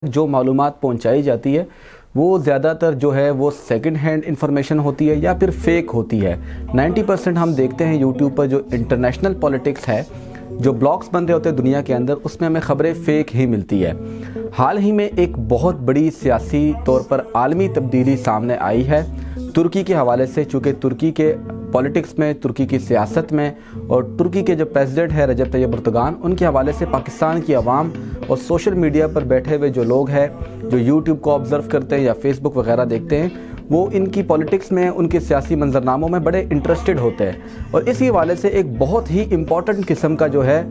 जो मालूमात पहुंचाई जाती है वो ज़्यादातर जो है वो सेकंड हैंड इंफॉर्मेशन होती है या फिर फेक होती है। 90% हम देखते हैं यूट्यूब पर जो इंटरनेशनल पॉलिटिक्स है, जो ब्लॉग्स बनते होते हैं दुनिया के अंदर, उसमें हमें ख़बरें फ़ेक ही मिलती है। हाल ही में एक बहुत बड़ी सियासी तौर पर आलमी तब्दीली सामने आई है तुर्की के हवाले से, चूँकि तुर्की के पॉलिटिक्स में, तुर्की की सियासत में और तुर्की के जो प्रेसिडेंट है रजब तैयब एर्दोगान, उनके हवाले से पाकिस्तान की आवाम और सोशल मीडिया पर बैठे हुए जो लोग हैं, जो यूट्यूब को ऑब्ज़र्व करते हैं या फेसबुक वगैरह देखते हैं, वो इनकी पॉलिटिक्स में, उनके सियासी मंजरनामों में बड़े इंटरेस्टेड होते हैं। और इसी हवाले से एक बहुत ही इम्पॉर्टेंट किस्म का जो है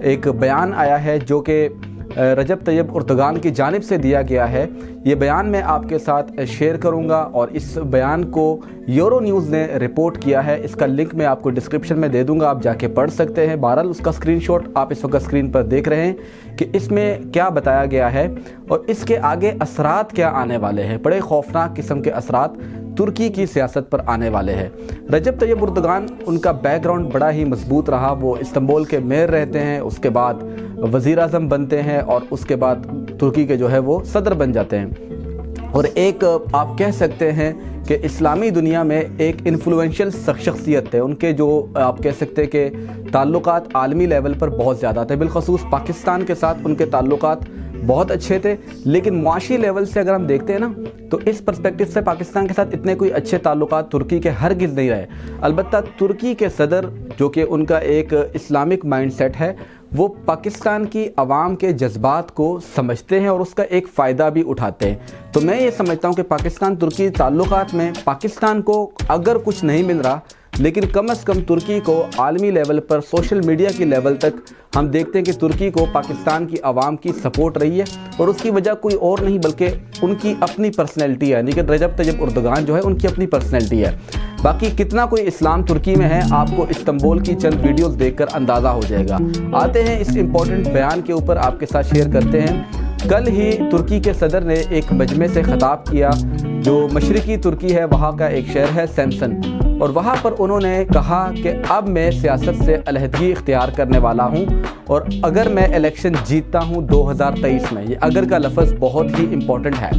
एक बयान आया है जो कि रजब तैयब एर्दोगान की जानिब से दिया गया है। ये बयान मैं आपके साथ शेयर करूंगा और इस बयान को यूरो न्यूज़ ने रिपोर्ट किया है। इसका लिंक मैं आपको डिस्क्रिप्शन में दे दूंगा, आप जाके पढ़ सकते हैं। बहरहाल उसका स्क्रीनशॉट आप इस वक्त स्क्रीन पर देख रहे हैं कि इसमें क्या बताया गया है और इसके आगे असरात क्या आने वाले हैं। बड़े खौफनाक किस्म के असरात तुर्की की सियासत पर आने वाले हैं। रजब तैयब एर्दोगान, उनका बैकग्राउंड बड़ा ही मजबूत रहा। वो इस्तांबुल के मेयर रहते हैं, उसके बाद वज़ीर आज़म बनते हैं और उसके बाद तुर्की के जो है वो सदर बन जाते हैं। और एक आप कह सकते हैं कि इस्लामी दुनिया में एक इन्फ्लुएंशियल शख्सियत थे। उनके जो आप कह सकते हैं कि ताल्लुकात आलमी लेवल पर बहुत ज़्यादा थे, बिलखसूस पाकिस्तान के साथ उनके ताल्लुकात बहुत अच्छे थे। लेकिन मुआशी लेवल से अगर हम देखते हैं ना, तो इस पर्सपेक्टिव से पाकिस्तान के साथ इतने कोई अच्छे ताल्लुकात तुर्की के हरगिज़ नहीं रहे। अलबत्ता तुर्की के सदर, जो कि उनका एक इस्लामिक माइंडसेट है, वो पाकिस्तान की आवाम के जज्बात को समझते हैं और उसका एक फ़ायदा भी उठाते हैं। तो मैं ये समझता हूँ कि पाकिस्तान तुर्की ताल्लुकात में पाकिस्तान को अगर कुछ नहीं मिल रहा, लेकिन कम से कम तुर्की को आलमी लेवल पर, सोशल मीडिया की लेवल तक हम देखते हैं कि तुर्की को पाकिस्तान की आवाम की सपोर्ट रही है। और उसकी वजह कोई और नहीं बल्कि उनकी अपनी पर्सनैलिटी है, यानी कि रजब तैयब एर्दोगान जो है उनकी अपनी पर्सनैलिटी है। बाकी कितना कोई इस्लाम तुर्की में है, आपको इस्तांबुल की चंद वीडियोस देखकर अंदाज़ा हो जाएगा। आते हैं इस इम्पोर्टेंट बयान के ऊपर, आपके साथ शेयर करते हैं। कल ही तुर्की के सदर ने एक मजमे से ख़िताब किया, जो मशरक़ी तुर्की है, वहाँ का एक शहर है सैमसन, और वहाँ पर उन्होंने कहा कि अब मैं सियासत से अलहदगी इख्तियार करने वाला हूँ और अगर मैं इलेक्शन जीतता हूँ 2023 में, ये अगर का लफ्ज़ बहुत ही इम्पोर्टेंट है,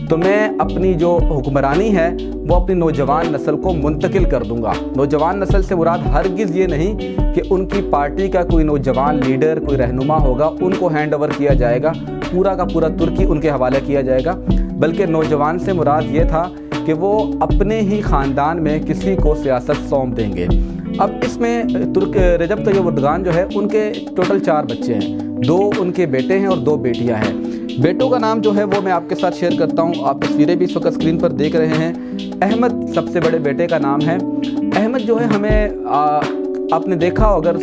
तो मैं अपनी जो हुक्मरानी है वो अपनी नौजवान नस्ल को मुंतकिल कर दूंगा। नौजवान नस्ल से मुराद हरगिज़ ये नहीं कि उनकी पार्टी का कोई नौजवान लीडर, कोई रहनुमा होगा, उनको हैंड ओवर किया जाएगा, पूरा का पूरा तुर्की उनके हवाले किया जाएगा, बल्कि नौजवान से मुराद ये था कि वो अपने ही ख़ानदान में किसी को सियासत सौंप देंगे। अब इसमें रजब तैयब एर्दोगान जो है, उनके टोटल 4 बच्चे हैं, 2 उनके बेटे हैं और 2 बेटियां हैं। बेटों का नाम जो है वो मैं आपके साथ शेयर करता हूँ, आप तस्वीरें भी इस वक्त स्क्रीन पर देख रहे हैं। अहमद सबसे बड़े बेटे का नाम है। अहमद जो है, हमें आपने देखा हो अगर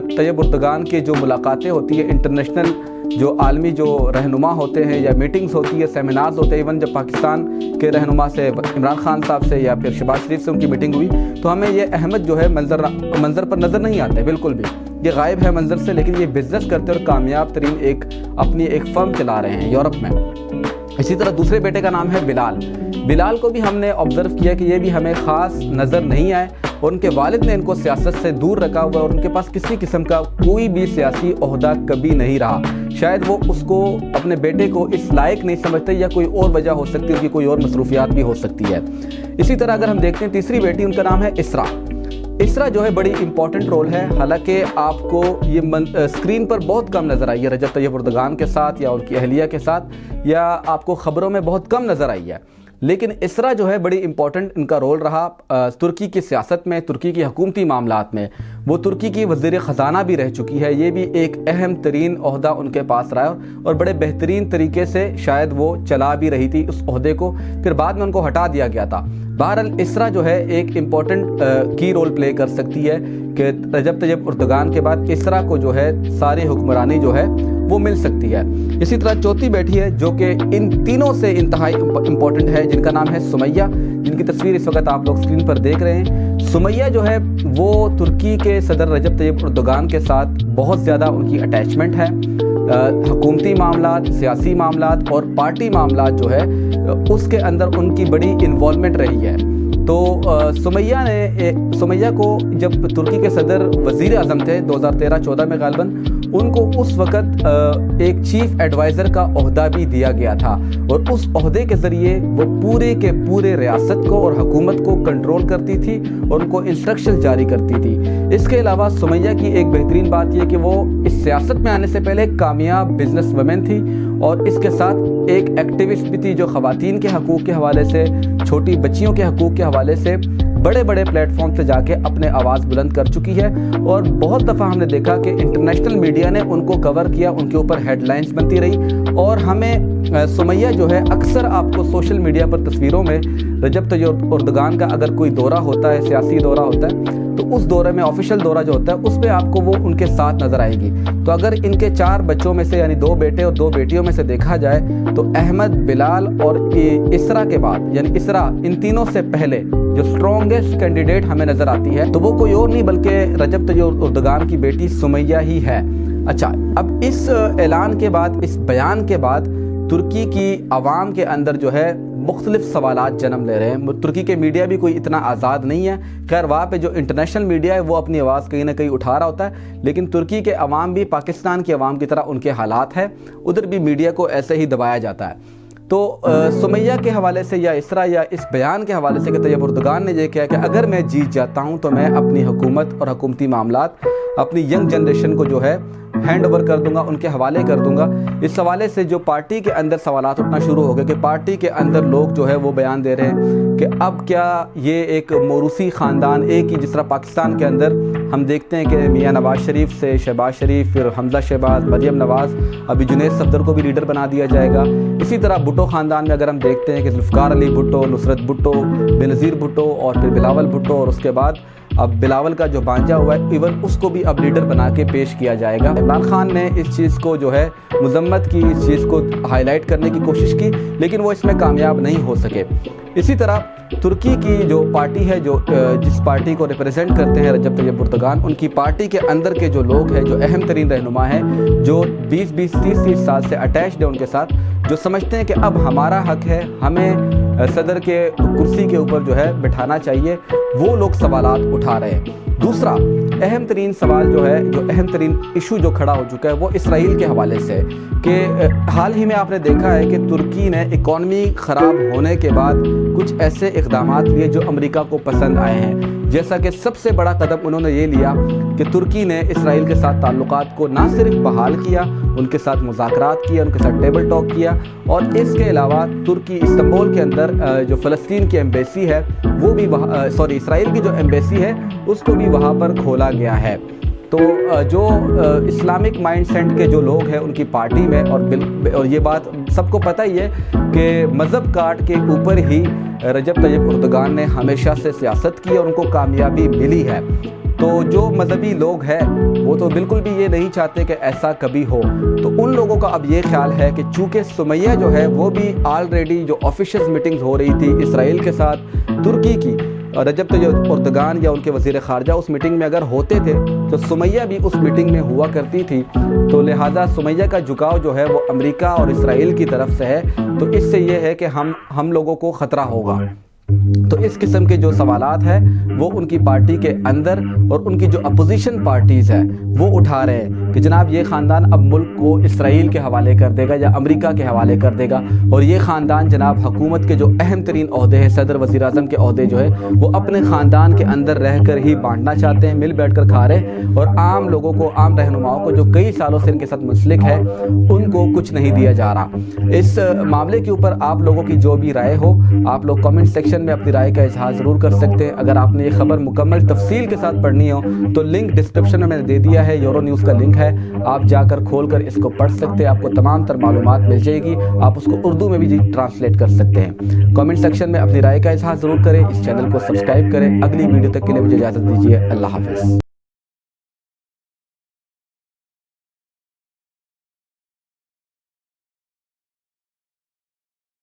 तैयब एर्दोगान के जो मुलाकातें होती है, इंटरनेशनल जो आलमी जो रहनुमा होते हैं या मीटिंग्स होती है, सेमिनार्स होते हैं, इवन जब पाकिस्तान के रहनुमा से, इमरान खान साहब से या फिर शहबाज शरीफ से उनकी मीटिंग हुई, तो हमें ये अहमद जो है मंजर पर नज़र नहीं आते बिल्कुल भी, ये गायब है मंजर से। लेकिन ये बिज़नेस करते और कामयाब तरीन अपनी एक फर्म चला रहे हैं यूरोप में। इसी तरह दूसरे बेटे का नाम है बिलाल। बिलाल को भी हमने ऑब्ज़र्व किया कि ये भी हमें ख़ास नज़र नहीं आए और उनके वालिद ने इनको सियासत से दूर रखा हुआ और उनके पास किसी किस्म का कोई भी सियासी ओहदा कभी नहीं रहा। शायद वो उसको, अपने बेटे को इस लायक नहीं समझते, या कोई और वजह हो सकती है, उनकी कोई और मसरूफियात भी हो सकती है। इसी तरह अगर हम देखते हैं तीसरी बेटी, उनका नाम है इसरा। इसरा जो है बड़ी इंपॉर्टेंट रोल है, हालांकि आपको ये स्क्रीन पर बहुत कम नज़र आई है रजब तैयब एर्दोगान के साथ या उनकी अहलिया के साथ, या आपको ख़बरों में बहुत कम नज़र आई है। लेकिन इसरा जो है बड़ी इंपॉर्टेंट इनका रोल रहा तुर्की की सियासत में, तुर्की की हुकूमती मामलात में। वो तुर्की की वज़ीर ख़जाना भी रह चुकी है, ये भी एक अहम तरीन ओहदा उनके पास रहा और बड़े बेहतरीन तरीके से शायद वो चला भी रही थी उस ओहदे को, फिर बाद में उनको हटा दिया गया था। बहरहाल इसरा जो है एक इम्पॉर्टेंट की रोल प्ले कर सकती है कि रजब तैयब एर्दोगान के बाद इसरा को जो है सारी हुक्मरानी जो है वो मिल सकती है। इसी तरह चौथी बेटी है जो कि इन तीनों से इंतहाई इम्पॉर्टेंट है, जिनका नाम है सुमैया, जिनकी तस्वीर इस वक्त आप लोग स्क्रीन पर देख रहे हैं। सुमैया जो है वो तुर्की के सदर रजब तैयब एर्दोगान के साथ बहुत ज़्यादा उनकी अटैचमेंट है। हुकूमती मामलात, सियासी मामलात और पार्टी मामलात जो है उसके अंदर उनकी बड़ी इन्वॉल्वमेंट रही है। تو سمیہ کو جب ترکی کے صدر وزیر اعظم تھے 2013-14 میں غالباً، ان کو اس وقت ایک چیف ایڈوائزر کا عہدہ بھی دیا گیا تھا، اور اس عہدے کے ذریعے وہ پورے کے پورے ریاست کو اور حکومت کو کنٹرول کرتی تھی اور ان کو انسٹرکشن جاری کرتی تھی۔ اس کے علاوہ سمیہ کی ایک بہترین بات یہ کہ وہ اس سیاست میں آنے سے پہلے ایک کامیاب بزنس وومن تھی، اور اس کے ساتھ ایک ایکٹیوسٹ بھی تھی جو خواتین کے حقوق کے حوالے سے، چھوٹی بچیوں کے حقوق کے حوالے سے بڑے بڑے پلیٹ فارم سے جا کے اپنے آواز بلند کر چکی ہے، اور بہت دفعہ ہم نے دیکھا کہ انٹرنیشنل میڈیا نے ان کو کور کیا، ان کے اوپر ہیڈ لائنز بنتی رہی، اور ہمیں سمیہ جو ہے اکثر آپ کو سوشل میڈیا پر تصویروں میں رجب طیب اردگان کا اگر کوئی دورہ ہوتا ہے، سیاسی دورہ ہوتا ہے، تو اس دورے میں آفیشیل دورہ جو ہوتا ہے اس پہ آپ کو وہ ان کے ساتھ نظر آئے گی۔ تو اگر ان کے 4 بچوں میں سے، یعنی 2 بیٹے اور 2 بیٹیوں میں سے دیکھا جائے تو احمد، بلال اور اسرا کے بعد، یعنی اسرا ان تینوں سے پہلے جو سٹرونگسٹ کینڈیڈیٹ ہمیں نظر آتی ہے تو وہ کوئی اور نہیں بلکہ رجب طیب اردگان کی بیٹی سمیہ ہی ہے۔ اچھا، اب اس اعلان کے بعد، اس بیان کے بعد ترکی کی عوام کے اندر جو ہے مختلف سوالات جنم لے رہے ہیں۔ ترکی کے میڈیا بھی کوئی اتنا آزاد نہیں ہے، خیر وہاں پہ جو انٹرنیشنل میڈیا ہے وہ اپنی آواز کہیں نہ کہیں اٹھا رہا ہوتا ہے، لیکن ترکی کے عوام بھی پاکستان کے عوام کی طرح ان کے حالات ہیں، ادھر بھی میڈیا کو ایسے ہی دبایا جاتا ہے۔ تو سمیہ کے حوالے سے یا اسرا یا اس بیان کے حوالے سے کہ طیب اردگان نے یہ کہا کہ اگر میں جیت جاتا ہوں تو میں اپنی حکومت اور حکومتی معاملات اپنی ینگ جنریشن کو جو ہے ہینڈ اوور کر دوں گا، ان کے حوالے کر دوں گا۔ اس حوالے سے جو پارٹی کے اندر سوالات اٹھنا شروع ہو گئے کہ پارٹی کے اندر لوگ جو ہے وہ بیان دے رہے ہیں کہ اب کیا یہ ایک موروثی خاندان، ایک ہی جس طرح پاکستان کے اندر ہم دیکھتے ہیں کہ میاں نواز شریف سے شہباز شریف، پھر حمزہ شہباز، مریم نواز، ابھی جنید صفدر کو بھی لیڈر بنا دیا جائے گا۔ اسی طرح بھٹو خاندان میں اگر ہم دیکھتے ہیں کہ ذوالفقار علی بھٹو، نصرت بھٹو، بےنظیر بھٹو اور پھر بلاول بھٹو، اور اس کے بعد اب بلاول کا جو بانجا ہوا ہے ایون اس کو بھی اب لیڈر بنا کے پیش کیا جائے گا۔ عمران خان نے اس چیز کو جو ہے مذمت کی، اس چیز کو ہائی لائٹ کرنے کی کوشش کی، لیکن وہ اس میں کامیاب نہیں ہو سکے۔ اسی طرح ترکی کی جو پارٹی ہے، جو جس پارٹی کو ریپرزینٹ کرتے ہیں رجب طیب اردگان، ان کی پارٹی کے اندر کے جو لوگ ہیں، جو اہم ترین رہنما ہیں، جو 20-30 سال سے اٹیچڈ ہیں ان کے ساتھ، جو سمجھتے ہیں کہ اب ہمارا حق ہے، ہمیں صدر کے کرسی کے اوپر جو ہے بٹھانا چاہیے، وہ لوگ سوالات اٹھا رہے ہیں۔ دوسرا اہم ترین سوال جو ہے، جو اہم ترین ایشو جو کھڑا ہو چکا ہے وہ اسرائیل کے حوالے سے کہ حال ہی میں آپ نے دیکھا ہے کہ ترکی نے اکانومی خراب ہونے کے بعد کچھ ایسے اقدامات لیے جو امریکہ کو پسند آئے ہیں، جیسا کہ سب سے بڑا قدم انہوں نے یہ لیا کہ ترکی نے اسرائیل کے ساتھ تعلقات کو نہ صرف بحال کیا، ان کے ساتھ مذاکرات کیا، ان کے ساتھ ٹیبل ٹاک کیا، اور اس کے علاوہ ترکی استنبول کے اندر جو فلسطین کی ایمبیسی ہے وہ بھی اسرائیل کی جو ایمبیسی ہے اس کو بھی وہاں پر کھولا گیا ہے۔ تو جو اسلامک مائنڈ سیٹ کے جو لوگ ہیں ان کی پارٹی میں، اور یہ بات سب کو پتہ ہی ہے کہ مذہب کارڈ کے اوپر ہی رجب طیب اردگان نے ہمیشہ سے سیاست کی اور ان کو کامیابی ملی ہے۔ تو جو مذہبی لوگ ہیں وہ تو بالکل بھی یہ نہیں چاہتے کہ ایسا کبھی ہو، تو ان لوگوں کا اب یہ خیال ہے کہ چونکہ سمیہ جو ہے وہ بھی آلریڈی جو آفیشیل میٹنگز ہو رہی تھی اسرائیل کے ساتھ ترکی کی، رجب طیب اردگان یا ان کے وزیر خارجہ اس میٹنگ میں اگر ہوتے تھے تو سمیہ بھی اس میٹنگ میں ہوا کرتی تھی، تو لہٰذا سمیہ کا جھکاؤ جو ہے وہ امریکہ اور اسرائیل کی طرف سے ہے، تو اس سے یہ ہے کہ ہم لوگوں کو خطرہ ہوگا۔ تو اس قسم کے جو سوالات ہیں وہ ان کی پارٹی کے اندر اور ان کی جو اپوزیشن پارٹیز ہیں وہ اٹھا رہے ہیں کہ جناب یہ خاندان اب ملک کو اسرائیل کے حوالے کر دے گا یا امریکہ کے حوالے کر دے گا، اور یہ خاندان جناب حکومت کے جو اہم ترین عہدے ہیں، صدر، وزیر اعظم کے عہدے جو ہے وہ اپنے خاندان کے اندر رہ کر ہی بانٹنا چاہتے ہیں، مل بیٹھ کر کھا رہے ہیں، اور عام لوگوں کو، عام رہنماؤں کو جو کئی سالوں سے ان کے ساتھ منسلک ہے ان کو کچھ نہیں دیا جا رہا۔ اس معاملے کے اوپر آپ لوگوں کی جو بھی رائے ہو آپ لوگ کمنٹ سیکشن میں اپنی رائے کا اظہار ضرور کر سکتے ہیں۔ اگر آپ نے یہ خبر مکمل تفصیل کے ساتھ پڑھنی ہو تو لنک ڈسکرپشن میں نے دے دیا ہے، یورو نیوز کا لنک ہے، آپ جا کر کھول کر اس کو پڑھ سکتے ہیں، آپ کو تمام تر معلومات مل جائے گی، آپ اس کو اردو میں بھی ٹرانسلیٹ کر سکتے ہیں۔ کمنٹ سیکشن میں اپنی رائے کا اظہار ضرور کریں، اس چینل کو سبسکرائب کریں۔ اگلی ویڈیو تک کے لیے مجھے اجازت دیجیے، اللہ حافظ۔